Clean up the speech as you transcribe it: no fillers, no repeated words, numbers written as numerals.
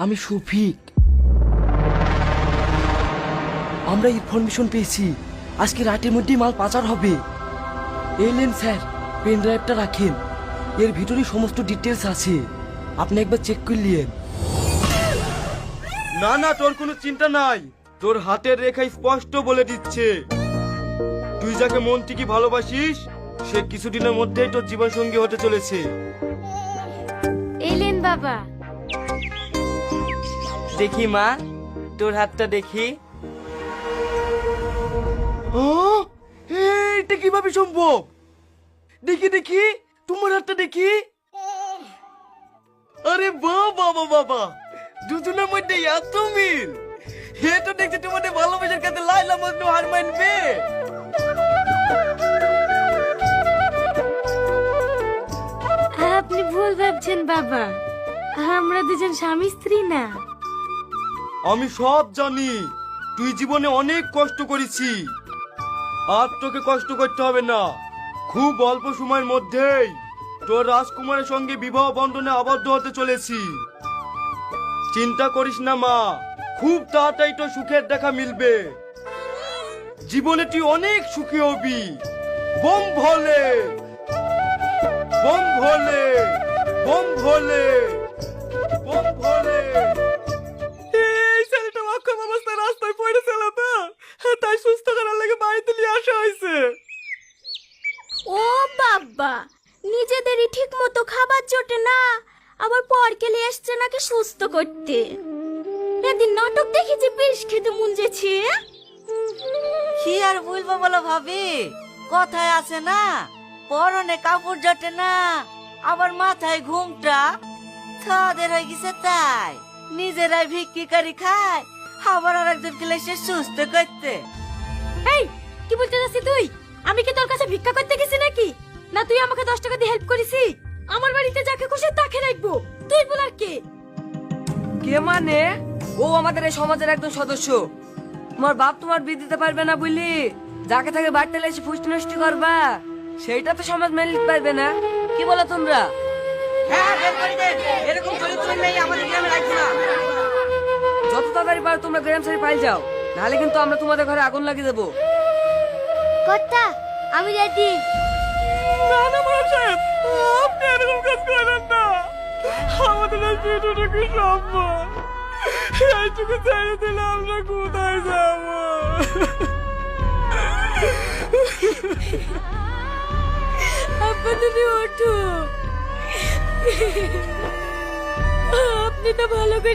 আমি শফিক। আমরা ইনফরমেশন পেয়েছি আজকে রাতের মধ্যেই মাল পাচার হবে। এলেন স্যার, পেন ড্রাইভটা রাখেন, এর ভিতরে সমস্ত ডিটেলস আছে, আপনি একবার চেক করলেন। না না, তোর কোনো চিন্তা নাই, তোর হাতের রেখা স্পষ্ট বলে দিচ্ছে তুই যাকে মন থেকে ভালোবাসিস সে কিছুদিনের মধ্যেই তোর জীবন সঙ্গী হতে চলেছে। এলেন বাবা। দেখি মা, তোর হাতটা দেখি। এটা কিভাবে সম্ভব? দেখি দেখি তোমার হাতটা দেখি। আরে বাবা বাবা বাবা, দুজনের মধ্যে এত মিল! হে তো দেখছি তোমাদের ভালোবাসার কাছে লাইলা মজনু হার মানবে। আপনি ভুল ভাবছেন বাবা, আমরা দুজন স্বামী স্ত্রী না। আমি সব জানি, তুই জীবনে অনেক কষ্ট করেছি, আর তোকে কষ্ট করতে হবে না। খুব অল্প সময়ের মধ্যেই তোর রাজকুমারের সঙ্গে বিবাহ বন্ধনে আবদ্ধ হতে চলেছি। চিন্তা করিস না মা, খুব তাড়াতাড়ি তোর সুখের দেখা মিলবে। জীবনে তুই অনেক সুখী হবি। বোম ভোলে, বোম ভোলে, বোম ভোলে, বোম ভোলে। এই ছেলেটা অক্ষম অবস্থায় রাস্তায় পড়েছিল তো, তাই সুস্থ করার লাগে বাড়িতে নিয়ে আসা হয়েছে। ও বাবা, নিজেদেরই ঠিক মতো খাবার জোটে না, আবার পরকে নিয়ে এসছে নাকি সুস্থ করতে। এদিন নাটক দেখেছি, বিষ খেতে মুঞ্জেছি। কি আর বলবো বলো ভাবি, কথায় আছে না, পরনে কাপড় জটে না, আবার মাথায় ঘুমটা, তাদের হয়ে গেছে তাই নিজেরাই ভিক্ষি করে খায়, আবার আর একজন গেলে সে সুস্থ করতে। এই কি বলতে যাচ্ছিস তুই? আমি কি তোর কাছে ভিক্ষা করতে গেছি নাকি? না তুই আমাকে 10 টাকা দিয়ে হেল্প করেছি? আমার বাড়িতে যাকে খুশি তাকে রাখবো, তুই বলার কে? কে মানে? ও আমাদের এই সমাজের একজন সদস্য। তোমার বাপ তোমার বিয়ে দিতে পারবে না বলি যাকে তাকে বাড়িতে এসে ফুষ্টি নষ্টি করবা, সেইটা তো সমাজ মেনে নিতে পারবে না। কি বলো তোমরা? এরকম চরিত্র নেই আমাদের গ্রামে, রাখবো না। যত তাড়াতাড়ি পারো তোমরা গ্রাম ছেড়ে পালিয়ে যাও, নাহলে কিন্তু আমরা তোমাদের ঘরে আগুন লাগিয়ে দেবো। কর্তা, আমি রেডি। না না বড় সাহেব, আপনি এরকম কাজ করেন না। আমাদের এই ভিডিওটাকে সম্ভব, এইটুকু ছেড়ে দিলে আমরা কোথায় যাব? আপা তুমি ওঠো, আপনি তো ভালো করে